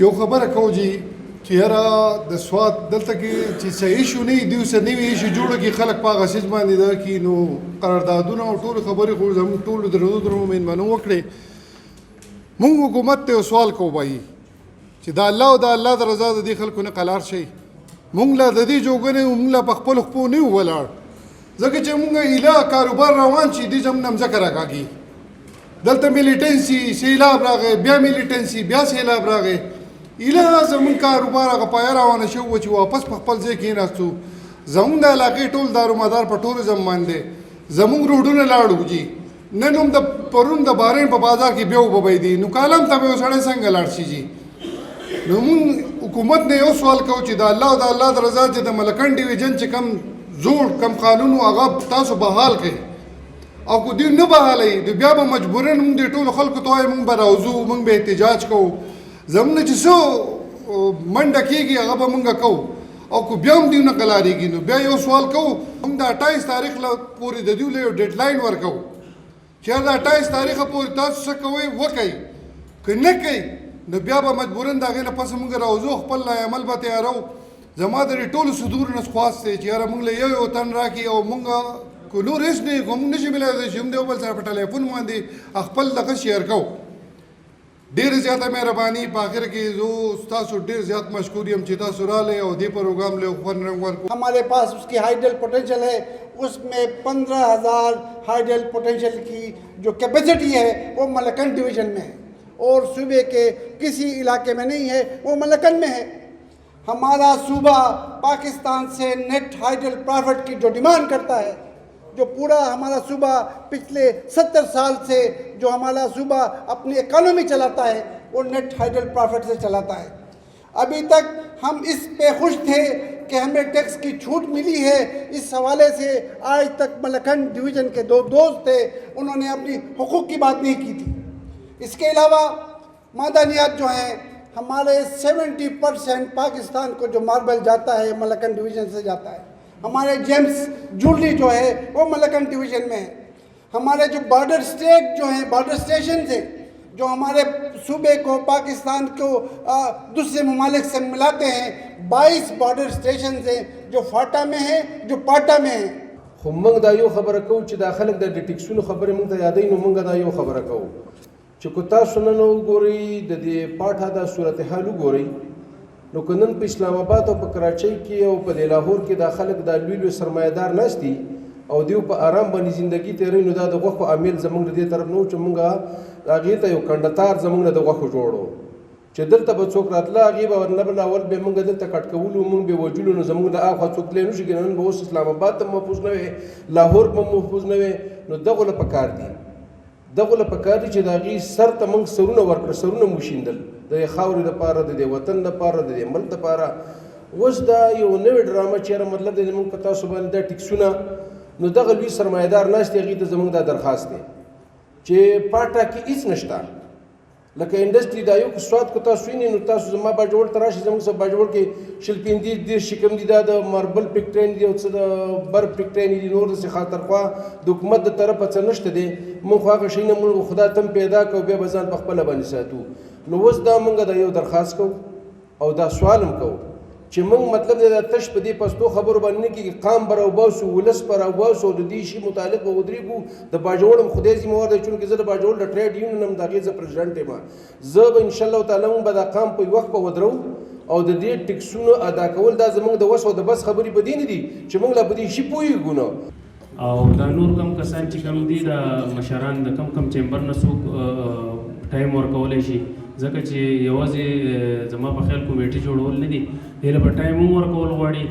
یو خبره کوو جی چې یاره د سوات دلته کې چې صحیح شو نه دي اوس نوي ایشو جوړه کې خلک په هغه سیز باندې دا کي نو قراردادونه او ټول خبرې خو زموږ ټول درنو مېلمنو وکړې مونږ حکومت ته سوال کوو بایي چې دا الله او د الله د رضا د دې خلکو نه قلار شي مونږ له د دې جوګنې مونږ له په خپل خپو نه ولاړ ځکه چې مونږ ایله کاروبار روان شي دې زموږ نه مځکه راکاږي دلته میلیټنسي سیلاب راغی بیا میلیټنسي بیا سیلاب راغی ایله زمون کاروبار هغه پای روانه شو چې واپس په خپل ځای کېناستو زمون د علاقې ټول دارومدار په ټوریزم باندې زمون روډونه لاړو جي نن هم د پرون د بارین په بازار کې بیا وبوي دي نو کالم ته به سړی څنګه لاړ شي جي نو مونږ حکومت نه یو سوال کوو چې د الله او د الله د رضا چې د ملکن ډیویژن چې کم زوړ کم قانون هغه تاسو بحال کړئ او کو دې نه بحالوي د بیا به مجبورن مونږ د ټولو خلکو ته وایو مونږ به راوځو مونږ به احتجاج کوو زمونه چې څو منډه کېږي هغه به مونږ کوو او کو بیا هم دوی نه قلاریږي نو بیا یو سوال کوو مونږ د 28 تاریخ پورې د دوی له یو ډیډ لاین ورکوو چې د 28 تاریخه پورې تاسو څه کوئ وکئ که نه کوئ نو بیا به مجبورن د هغې نه پس مونږ راوځو خپل عمل به تیارو زما د دې ټولو صدور نه خواست دی چې یاره مونږ له یو تن راکړي او مونږ کو نور هېڅ نه کوو مونږ نشي میلادی چې هم د یو بل سره په ټلیفون باندې خپل دغه شیر کوو ډېر زیاته مهرباني په آخر کې زه تاسو ډېر زیات مشکور یم چې تاسو راغلئ او دې پروګرام له خوند رنګ ورکړو हमारे पास उसकी hydel potential है उसमें 15,000 हाइडल पोटेंशियल की जो कैपेसिटी है वो मलकन डिवीज़न में है और सूबे के किसी इलाके में नहीं है वो मलकन में है हमारा सूबा पाकिस्तान से नेट हाइडल प्रॉफिट की जो डिमांड करता है जो पूरा हमारा सूबा पिछले 70 साल से जो हमारा सूबा अपनी इकॉनमी चलाता है वो नेट हाइडल प्रॉफिट से चलाता है अभी तक हम इस पे खुश थे कि हमें टैक्स की छूट मिली है इस हवाले से आज तक मलकन डिवीज़न के दो दोस्त थे उन्होंने अपनी हुकूक की बात नहीं की थी इसके अलावा मादनियात जो हैं हमारे 70% पाकिस्तान को जो मार्बल जाता है मलकन डिवीज़न से जाता है हमारे जेम्स ज्वेलरी जो है वो मलकन डिवीज़न में है हमारे जो बॉर्डर स्टेट जो हैं बॉर्डर स्टेशन से जो हमारे सूबे को पाकिस्तान को दूसरे ममालिक से मिलाते हैं 22 बॉर्डर स्टेशन से जो फाटा में है जो पाटा में है خو موږ دا یو خبره کوو چې دا خلک د ټیکسونو خبرې موږ ته یادوي نو موږ دا یو خبره کوو چې که تاسو نن وګورئ د دې پاټه د صورتحال وګورئ نو که نن په اسلام آباد او په کراچۍ کې او په لاهور کې دا خلک دا لوی لوی سرمایه‌دار ناست دي او دیو په آرام باندې زندگی تیروي نو دا د غوښو عامل زموږ د دې طرف نه و چې موږ هغې ته یو کنډتار زموږ نه د غوښو جوړو چې دلته به څوک راتله هغې به نه بل اول به موږ دلته کټ کولو موږ به وجلو نو زموږ د اخوا څوک تللی نه شي نن به اوس اسلام آباد ته محفوظ نه وي لاهور به محفوظ نه وي نو دغو له پکار دي دغو له پکار دي چې د هغې سر ته موږ سرونه ورکړه سرونه مو شیندل د خاورې دپاره د دې وطن دپاره د دې ملک دپاره اوس دا یو نوې ډرامه چې مطلب دی موږ په تاسو باندې دا ټیکسونه نو دغه لوی سرمایه‌دار ناست دی هغې ته زموږ دا درخواست دی چې پاټا کې هېڅ نشته لکه انډسټري دا یو که سواد که تاسو وینئ نو تاسو زما باجوړ ته راشئ زموږ سره باجوړ کې شل پنځه دېرش چې کوم دي دا د ماربل پکټرین دي او څه د بر پکټرین دي نور داسې خاطرخوا د حکومت د طرفه څه نشته دی موږ خو هغه شی نه موږ خدا تم پیدا کوو بیا به ځان په خپله باندې ساتو نو اوس دا موږ د یو درخواست کوو او دا سوال هم کوو چې موږ مطلب دی دا تش په دې پستو خبرو باندې نه کېږي قام به راوباسو ولس به راوباسو او د دې شي متعلق به ودرېږو د باجوړ هم خدای ذمهوار دی چونکې زه د باجوړ د ټریډ یونین هم د هغې زه پرزیډنټ یم زه به انشاءالله تعالی موږ به دا قام په وخت به ودرو او د دې ټکسونو ادا کول دا زموږ د وس او د بس خبرې به دې نه دي چې موږ لا په دې شي پوهېږو نو او دا نور کم کسان چې کم دي د مشران د کم چیمبر نه څوک ټایم ورکولی شي ځکه چې یوازې زما په خیال کمیټې جوړول نه دي دې له به ټایم هم ورکول غواړي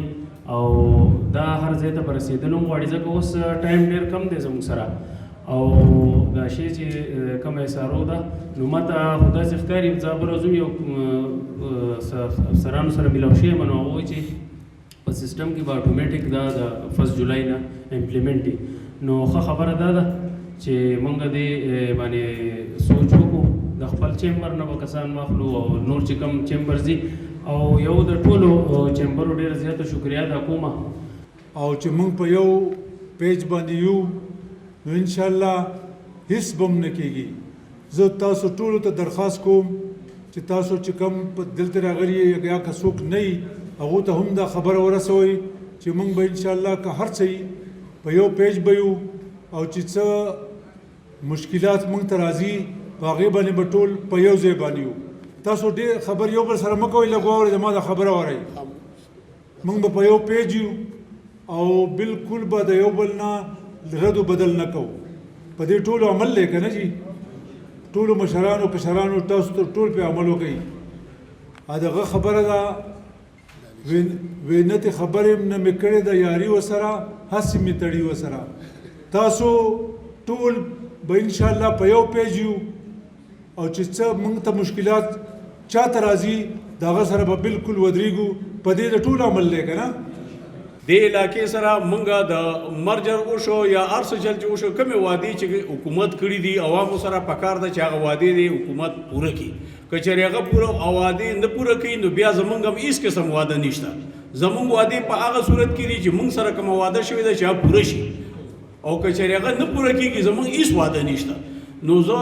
او دا هر ځای ته به رسېدل هم غواړي ځکه اوس ټایم ډېر کم دی زموږ سره او دا شی چې کومه SRO ده نو ما ته خو داسې ښکاري زه به راځم یو افسرانو سره میلاو شوی یم نو هغه وایي چې په سیسټم کې به اټومیټک دا د 1 جولای نه امپلیمنټ دي نو ښه خبره دا ده چې موږ دې باندې سوچ وکړو د خپل چیمبر نه به کسان واخلو او نور چې کوم چیمبرز دي او یو د ټولو چیمبرو ډېره زیاته شکریا ده کومه او چې موږ په یو پیج باندې یو نو انشاءالله هیڅ به هم نه کېږي زه تاسو ټولو ته درخواست کوم چې تاسو چې کوم په دلته راغلي یا که څوک نه وي هغو ته هم دا خبره ورسوئ چې موږ به انشاءالله که هر څه په یو پیج به یو او چې څه مشکلات موږ ته راځي په هغې باندې به ټول په یو ځای باندې یو. تاسو ډېر خبر یو بل سره مه کوئ، لږ واورئ زما دا خبره واورئ. موږ به په یو پیج یو او بالکل به د یو بل نه رد و بدل نه کوو. په دې ټولو عمل دی که نه جي؟ ټولو مشرانو کشرانو تاسو ته ټول پې عمل وکوئ. دغه خبره ده وینتې خبرې نه مې کړې ده یاري ورسره هسې مې تړي ورسره. تاسو ټول به انشاءالله په یو پیج یو او چې څه موږ ته مشکلات چاته راځي د هغه سره به بالکل ودرېږو. په دې د ټول عمل دی که نه؟ دې علاقې سره مونږه د مرجر وشو یا هر څه چل چې وشو کومې وعدې چې حکومت کړي دي عوامو سره پکار ده چې هغه وعدې دي حکومت پوره کړي. که چېرې هغه پوره وعدې نه پوره کړي نو بیا زمونږ هم هېڅ قسم وعده نشته. زمونږ وعدې په هغه صورت کې دي چې مونږ سره کومه وعده شوې ده چې هغه پوره شي، او که چېرې هغه نه پوره کېږي زمونږ هېڅ وعده نشته. نو زه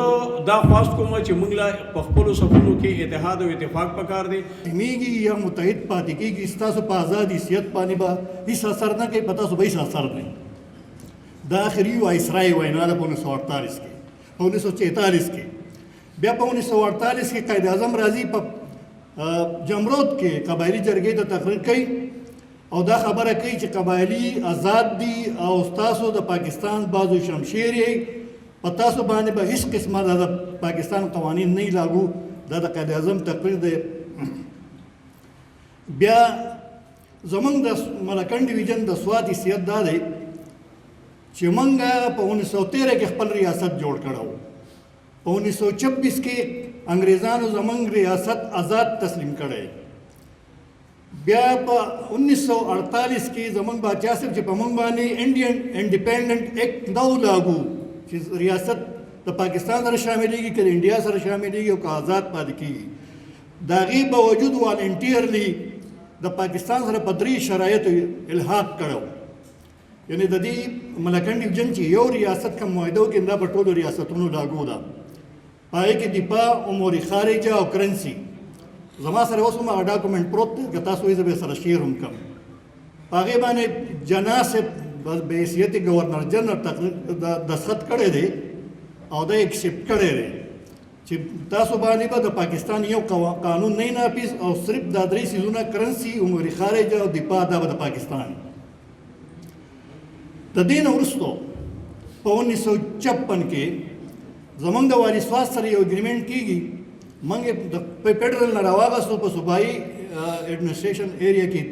دا خواست کوم چې موږ له په خپلو صفونو کې اتحاد او اتفاق پکار دی. میږي یا متحد پاتې کېږي، ستاسو په آزاد حیثیت باندې به هېڅ اثر نه کوي، په تاسو به هېڅ اثر نه کوي. دا آخري وایسرای وینا ده په 1948 کې، په 1946 کې. بیا په 1948 کې قائد اعظم راځي په جمرود کې قبایلي جرګې ته تقریر کوي او دا خبره کوي چې قبایلي آزاد دي او ستاسو د پاکستان بعضو شمشیر یې په تاسو باندې به هیڅ قسمه د پاکستان قوانین نه لاګو. دا د قائد اعظم تقریر دی. بیا زمونږ د ملکنډ ډویژن د سوات حیثیت دا دی چې موږ په 1913 کې خپل ریاست جوړ کړی و. په 1926 کې انګریزانو زمونږ ریاست آزاد تسلیم کړی. بیا په 1948 کې زمونږ بادشاه صاحب چې په موږ باندې انډین انډیپینډنٹ ایکټ نو لاګو چې ریاست د پاکستان سره شاملېږي که د انډیا سره شاملېږي او که آزاد پاتې کېږي. د هغې باوجود والنټیرلی د پاکستان سره په 3 شرایطو الحاق کړی. یعنې د دې ملکنډ ډویژن چې یو ریاست کوم معاهده وکړي دا په ټولو ریاستونو لاګو ده. په هغې کې دفاع امور خارجه او کرنسي. زما سره اوس هم هغه ډاکومنټ پروت دی که تاسو یې زه به سره شیر هم کړم. په هغې باندې جناح صاحب به حیثیت گورنر جنرل دستخط کړی دی او دا ایکسپټ کړی دی چې تاسو باندې به د پاکستان یو قانون نه نافذ او صرف دا 3 څیزونه کرنسي امور خارجه او دفاع دا به د پاکستان. د دې نه وروستو په 1956 کې زمونږ د والي سوات سره یو اګریمنټ کېږي. موږ د فیډرل نه راواغستو په صوبایي ایډمنسټریشن ایریا کې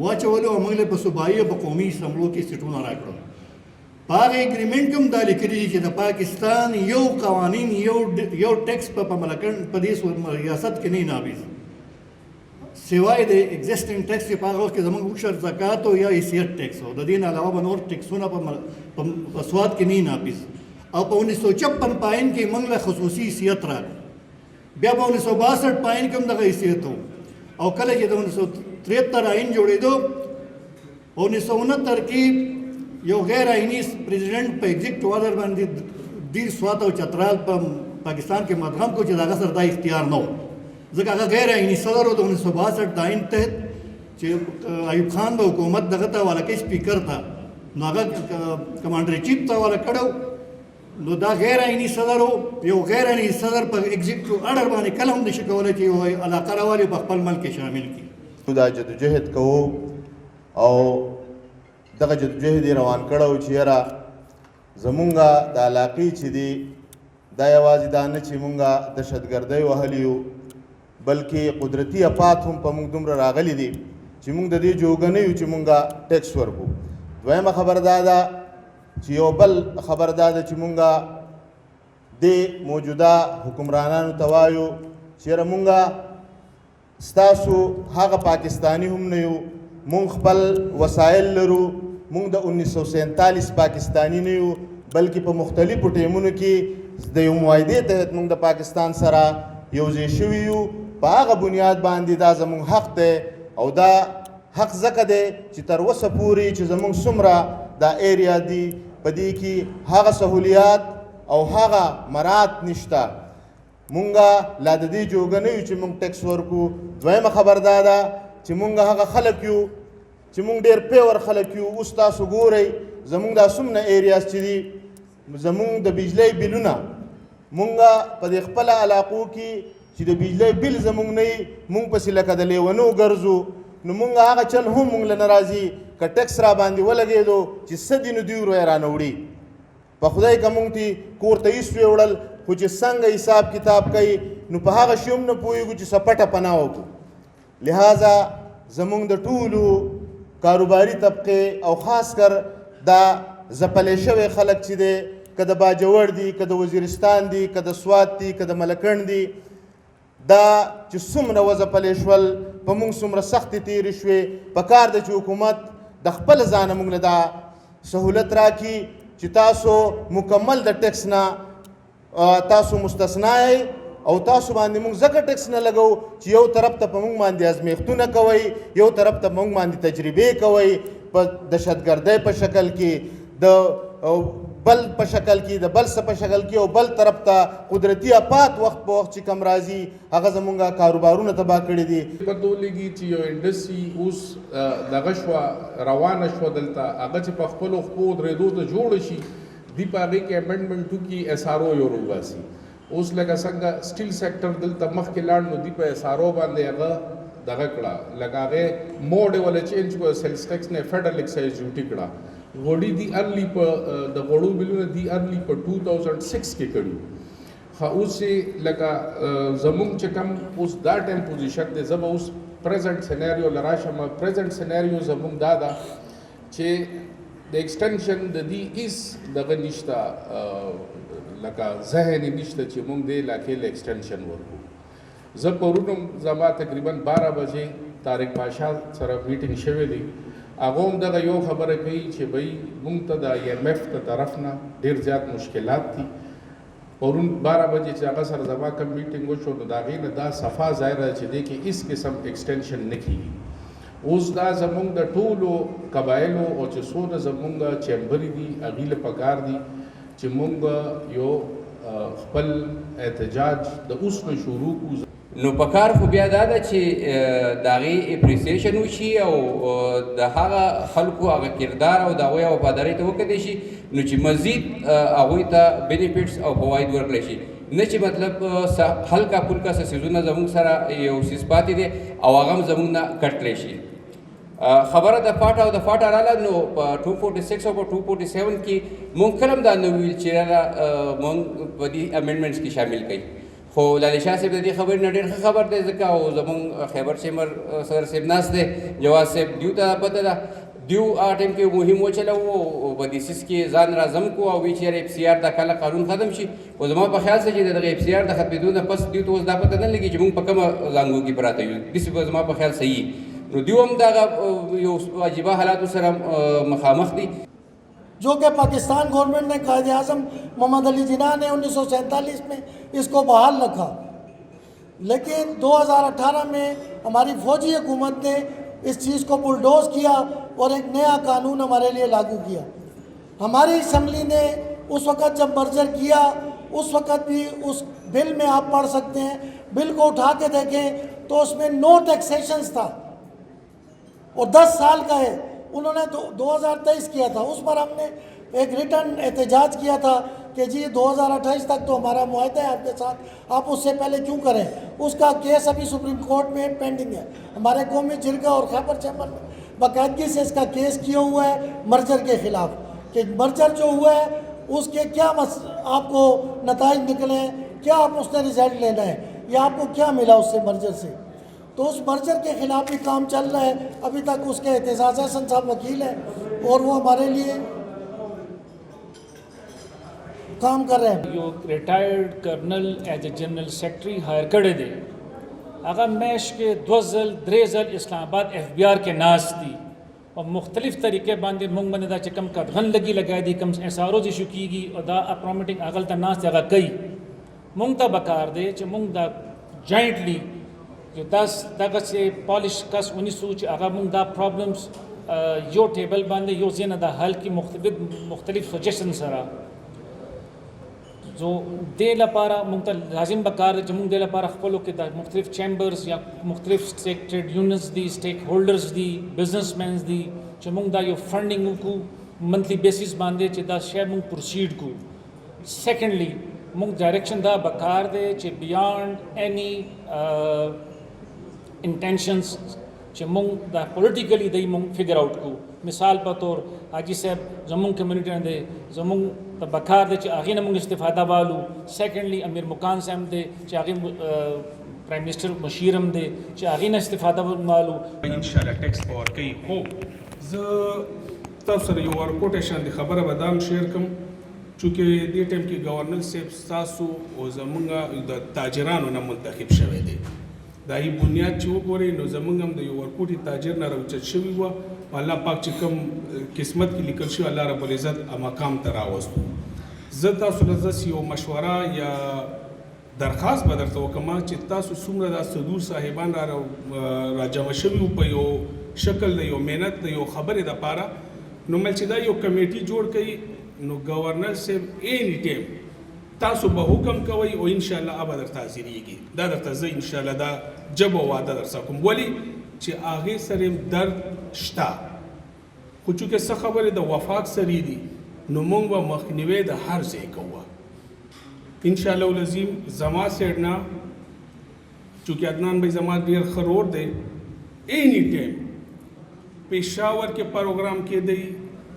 واچولو او موږ له په صوبایي او په قومي اسمبلو کې سیټونه راکړل. په هغه اګریمنټ کې هم دا لیکلي دي چې د پاکستان یو قوانین یو ټیکس په ملکنډ په دې ریاست کې نه نافذ سوای د ایگزسټینګ ټیکس چې په هغه وخت کې زموږ عشر زکات او یا حیثیت ټیکس او د دې نه علاوه به نور ټیکسونه په سواد کې نه نافذ. او په 1956 پاین کې موږ له خصوصي حیثیت راغی. بیا په 1962 پاین کې هم دغه حیثیت و. او کله چې د 1973 آئین جوړېدو 1969 کې یو غیر آئینی پریزیډنټ په ایگزیکټ آرډر باندې دیر سوات او چترال په پاکستان کې مدغم کو چې دغه سره دا اختیار نه و ځکه هغه غیر آئینی صدر و د 1962 د آئین تحت چې ایوب خان به حکومت دغه ته حواله کوي سپیکر ته نو هغه کمانډر چیف ته حواله کړی نو دا غیر آئینی صدر و. یو غیر آئینی صدر په ایگزیکټ آرډر باندې کله هم نشي کولی چې یو علاقه راوالي په خپل ملک کې شامل کړي. دا جدوجهد کوو او دغه جدوجهد یې روان کړی چې یاره زمونږ د علاقې چې دي دا یوازې دا نه چې مونږ دهشتګردۍ وهلي یو بلکې قدرتي افات هم په مونږ دومره راغلي دي چې مونږ د دې جوګه نه یو چې مونږ ټیکس ورکو. دویمه خبر دا ده چې یو بل خبر دا ده چې مونږ د موجوده حکمرانانو ته وایو چې یاره مونږ ستاسو هغه پاکستانی هم نه یو، مونږ خپل وسایل لرو، مونږ د 1947 پاکستانی نه یو بلکې په مختلفو ټیمونو کې د یو معاهدې تحت مونږ د پاکستان سره یوځای شوي یو. په هغه بنیاد باندې دا زمونږ حق دی او دا حق ځکه دی چې تر اوسه پورې چې زمونږ څومره دا ایریا دي په دې کې هغه سهولیات او هغه مراعات نشته. مونږه لا د دې جوګه نه یو چې مونږ ټیکس ورکو. دویمه خبر دا ده چې مونږ هغه خلک یو چې مونږ ډېر پیور خلک یو. اوس تاسو ګورئ زمونږ دا څومره ایریاز چې دي زمونږ د بجلی بلونه مونږ په دې خپله علاقو کې چې د بجلی بل زمونږ نه وي مونږ پسې لکه د لیونو ګرځو. نو مونږ هغه چل هم مونږ له نه راځي که ټیکس را باندې ولګېدو چې څه دي نو دوی ورو یې رانه وړي. په خدای که مونږ تی کور ته ایست ویوړل خو چې څنګه حساب کتاب کوي نو په هغه شي هم نه پوهېږو چې څه پټه پناه وکړو. لہذا زمونږ د ټولو کاروباري طبقې او خاص کر دا ځپلی شوی خلک چې دی که د باجوړ دي که د وزیرستان دي که د سوات دي که د ملکنډ دي دا چې څومره وځپلی شول په موږ څومره سختې تېرې شوې. په کار ده چې حکومت د خپل ځانه موږ له دا سهولت راکړي چې تاسو مکمل د ټیکس نه تاسو مستثنا یې او تاسو باندې موږ ځکه ټیکس نه لګو چې یو طرف ته په موږ باندې ازمیښتونه کوئ، یو طرف ته موږ باندې تجربې کوئ په دهشتګردۍ په شکل کې، د بل په شکل کې، د بل څه په شکل کې، او بل طرف ته قدرتي افات وخت په وخت چې کم راځي هغه زمونږ کاروبارونه تباه کړي دي. پته ولګي چې یو انډسټري اوس دغه شوه روانه شوه دلته هغه چې په خپلو خپو درېدو ته جوړه شي دوی په هغې کې امنډمنټ وکړي ایس آر او یې وروباسي. اوس لکه څنګه سټیل سیکټر دلته مخکې لاړ نو دوی په ایس آر او باندې هغه دغه کړه لکه هغې موډ یې ولې چینج کړه، سیلز ټیکس نه فیډرل ایکسایز ډیوټي کړه. غوړي دی ارلی په د غوړو بلونه دی ارلی په 2006 کې کړي. خو اوس لکه زمونږ چې کوم اوس دا ټایم پوزیشن دی زه به اوس پریزنټ سیناریو لراشم. پریزنټ سیناریو زمونږ دا ده چې د ایکسټنشن د دې هیڅ دغه نشته لکه ذهن یې نشته چې مونږ دې علاقې له ایکسټنشن ورکړو. زه پرون زما تقریبا 12 بجې طارق پاشا سره میټینګ شوی دی، هغه هم دغه یو خبره کوي چې بھئی مونږ ته د IMF ته طرف نه ډېر زیات مشکلات دي. پرون 12 بجې چې هغه سره زما کوم میټینګ وشو نو د هغې نه دا صفا ظاهره چې دې کې هېڅ قسم ایکسټنشن نه کېږي. اوس دا زمونږ د ټولو قبایلو او چې څونه زمونږ چیمبرې دي هغې له پکار دي چې مونږ یو خپل احتجاج د اوس نه شروع کړو. نو پکار خو بیا دا ده چې د هغې اپریسیشن وشي او د هغه خلکو هغه کردار او د هغوی وفادارۍ ته وکتلی شي نو چې مزید هغوی ته بینیفټس او فواید ورکړی شي، نه چې مطلب هلکا پلکا څه څیزونه زموږ سره یو څیز پاتې دی او هغه هم زموږ نه کټلی شي. خبره د فاټ او د فاټ راله نو په 246 او په 247 کې مونږ کله هم دا نه ویل چې مونږ په دې امینډمنټس کې شامل کړي. خو لالی شاه صاحب د دې خبرې نه ډېر ښه خبر دی ځکه او زمونږ خیبر چیمبر صدر صاحب ناست دی، جواز صاحب دیو ته پته ده، دیو هغه ټایم کې مهم وچلوو او په دې سیس کې ځان رازم کو او وی چېرې FCR دا کله قانون ختم شي. خو زما په خیال څه چې دغه FCR د ختمېدو نه پس دیو ته اوس دا پته نه لګي چې مونږ په کومه زانګو کې پراته یو. داسې به زما په خیال صحیح نو دیو هم دغه یو واجبه حالاتو سره مخامخ دي. जो कि पाकिस्तान गवर्नमेंट ने कायद आज़म मोहम्मद अली जिन्ना ने 1947 में इसको बहाल रखा, लेकिन 2018 में हमारी फौजी हुकूमत ने इस चीज़ को बुलडोज किया और एक नया कानून हमारे लिए लागू किया. हमारी असम्बली ने उस वक़्त जब मर्जर किया उस वक़्त भी उस बिल में आप पढ़ सकते हैं, बिल को उठा के देखें तो उसमें नो टैक्सेशंस था और 10 साल का है. उन्होंने 2023 किया था, उस पर हमने एक रिटर्न एहतजाज किया था कि जी 2028 तक तो हमारा मुआहदा है आपके साथ, आप उससे पहले क्यों करें. उसका केस अभी सुप्रीम कोर्ट में पेंडिंग है. हमारे कौमी जिरगा और खैबर चैम्बर में बाकायदगी से इसका केस किया हुआ है मर्जर के ख़िलाफ़ कि मर्जर जो हुआ है उसके क्या आपको नताइज निकले हैं, क्या आप उसने रिजल्ट लेना है या आपको क्या मिला उससे मर्जर से. तो उस मर्जर के ख़िलाफ़ भी काम चल रहा है. अभी तक उसके एहतजाज हसन साहब वकील हैं और वो हमारे लिए काम कर रहे हैं. यो retired colonel as a general secretary hire करे दे अगर मैश के 2 ज़ल 3 ज़ल इस्लामाबाद FBR के नाज थी और मुख्तलिफ तरीके बांधे मुंग बने दा चकम का घन लगी लगाई दी कम एसारोज इशू की गई और दा अप्रोमिटिंग अगल ता नाज जगह कई मुंग ता बकार दे च मुंग दा जॉइंटली जो 10 तक से पॉलिश कस 19 अगर मुंग दा प्रॉब्लम्स यो टेबल बांधे यो जेन दा हल की मुख्तलिफ सजेशन सरा जो दे लपारा मुंग लाजिम बकार जमुंग दे लपारा खपलो के दा मुख्तलिफ चैम्बर्स या मुख्तलिफ स्टेक ट्रेड यूनियंस दी स्टेक होल्डर्स दी बिजनेसमैन दी जमुंग दा यो फंडिंग को मंथली बेसिस बांधे चे दा शे मुंग प्रोसीड को सेकेंडली मुंग डायरेक्शन दा बकार दे चे बियॉन्ड एनी इंटेंशंस चे मुंग दा पॉलिटिकली दई मुंग फिगर आउट को मिसाल पर तौर हाजी साहब जमुंग कम्युनिटी दे जमुंग द बकार दे चे आगे नमुंग इस्तिफादा वालू सेकेंडली अमीर मुकान साहब दे चे आगे प्राइम मिनिस्टर मशीरम दे चे आगे न इस्तिफादा वालू इंशाल्लाह टैक्स पावर कई हो ज तब सर यो कोटेशन दी खबर बदाम शेयर कम चूँकि दे टाइम की गवर्नर साहब सासू ओ जमुंगा द ताजरानो न मुंतखब शवे दे दाई बुनियाद ची वगोरे नो जमुंगम द यो वर्कोटी ताजर न रवचत शवी हुआ अल्लाह पाक ची कम किस्मत की लिखल शो अल्लाह रब्बुल इज़्ज़त मकाम तरावस्तु ज़ता सुलज़स यो मशवरा या दरखास्त बदरता वकमा ची तासु सुमरा दा सदूर साहिबान रा जमा शवी पे यो शक्ल द यो मेहनत द यो खबर द पारा नो मल ची दा यो कमेटी जोड़ कई नो गवर्नर से एनी टाइम तासु बहुकम कवई और इंशाल्लाह अब दर ताज़िरीगी दा दर तज़ इंशाल्लाह दा जब वादा दर सकम वली ची आगे सरेम दर्द शता खु चूँकि स खबर द वफाक सरीदी नुमंग व मखनिवे द हर से कौआ इंशाल्लाह लजीम जमा सेडना चूँकि अदनान भाई जमा देर खरोर दे एनी टाइम पेशावर के प्रोग्राम के दई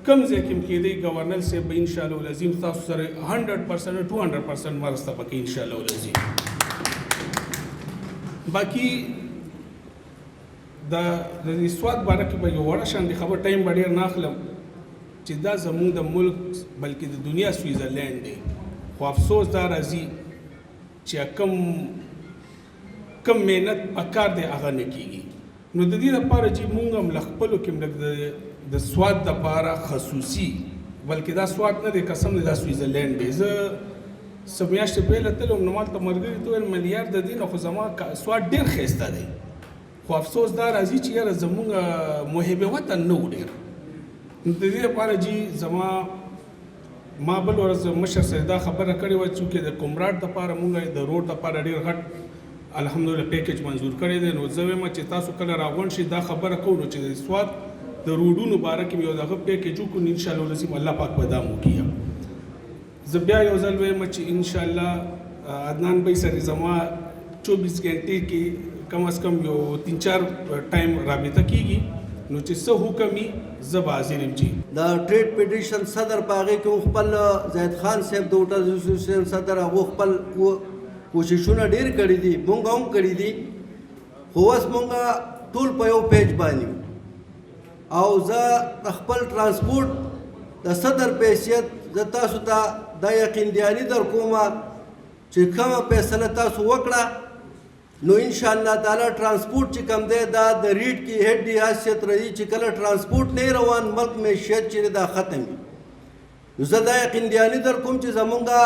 कम से कम के दई गवर्नर से इंशाल्लाह लजीम तासु सर 100% 200% मरस्ता पके इंशाल्लाह लजीम बाकी द स्वाद बारक भाई वड़ा शान दी खबर टाइम बढ़िया नाखलम चिदा जमूं द मुल्क बल्कि द दुनिया स्विट्जरलैंड दे खो अफसोस दार अजी चे कम मेहनत पकार दे आगा न कीगी नो द दी द पार जी मुंगम लखपलो किम लग द स्वाद द पारा खसूसी बल्कि दा स्वाद न दे कसम द स्विट्जरलैंड दे ज समियाश्ते पहले तलो नमाल त मरगरी तो मिलियन द दिन खो जमा स्वाद डेर खस्ता दे खो अफसोस दार अजी ची यार जमुंगा मुहिब वतन नो डेर द दी पार जी जमा माबल और मशर से दा खबर कड़ी व चूँकि द कुमराट द पारा मुंगा द रोड द पारा डेर हट अल्हम्दुलिल्लाह पैकेज मंजूर करे दे नो जवे में चिता सु कल रावण शी दा खबर को नो चे स्वाद द रोडू मुबारक में दा पैकेज को इंशाल्लाह लजीम अल्लाह पाक बदाम किया जब्या यो जलवे में इंशाल्लाह अदनान भाई सर जमा 24 घंटे की कम अज कम यो 3-4 टाइम राबिता कीगी नो चे स हुकमी जब हाजिर जी द ट्रेड फेडरेशन सदर पागे के खपल जैद खान साहब द होटल एसोसिएशन सदर वो खपल कोशिशों ढेर करी दी मुंगा हम करी दी होवस मुंगा टूल पयो पेज बानी आओ ज खपल ट्रांसपोर्ट द सदर पेशियत जता सुता द यकीन दियानी दर कोमा चिकम फैसला तासु वकड़ा नो इंशाअल्लाह ताला ट्रांसपोर्ट चिकम दे दा द रीड की हेड दी हैसियत रही चिकल ट्रांसपोर्ट नहीं रवान मुल्क में शेद चिरदा खत्म ज़दा यकीन दियानी दर कोम च जमुंगा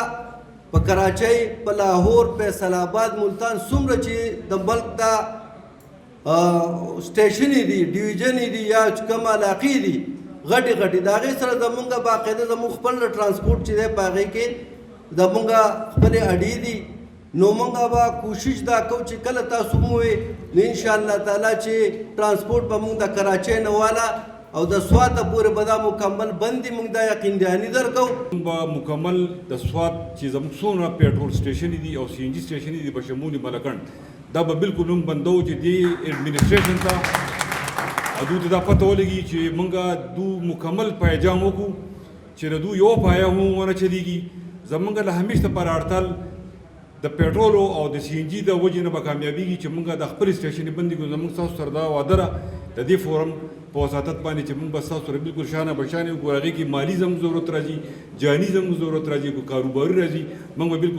प कराची प लाहौर फैसलाबाद मुल्तान सुमर ची द मुल्क दा स्टेशन दी डिवीजन दी या कम इलाक़ी दी गटी गटी दागे सर जमुंगा बाकायदा जमुंग खपल ट्रांसपोर्ट ची दे पागे के जमुंगा खपल अड़ी दी नोमंगा बा कोशिश दा को ची कल तासुमुए इंशाअल्लाह ताला ची ट्रांसपोर्ट प मुंग दा कराची नवाला और द स्वाद पूरे बदा मुकम्मल बंदी मुंग दा यकीन दयानी दर को बा मुकम्मल द स्वाद चीज़ सोना पेट्रोल स्टेशन दी और सीएनजी स्टेशन दी बशमूल मलकंड दा बिल्कुल बंदो दी एडमिनिस्ट्रेशन था अदू दा पता लगी चे मंगा दू मुकम्मल पैजामों को चिरदू यो पाया हूँ वना चलेगी जमंगा हमेशा पर हड़ताल द पेट्रोल और द सीएनजी द वजह न कामयाबी की चमंगा द खपल स्टेशन बंदी को जमंग सास सरदा वादरा तदी फोरम पौसातत पानी चमंग बस सास बिल्कुल शाना बशाने को आगे की माली जम जरूरत राजी जानी जम जरूरत राजी को कारोबारी राजी मंग बिल्कुल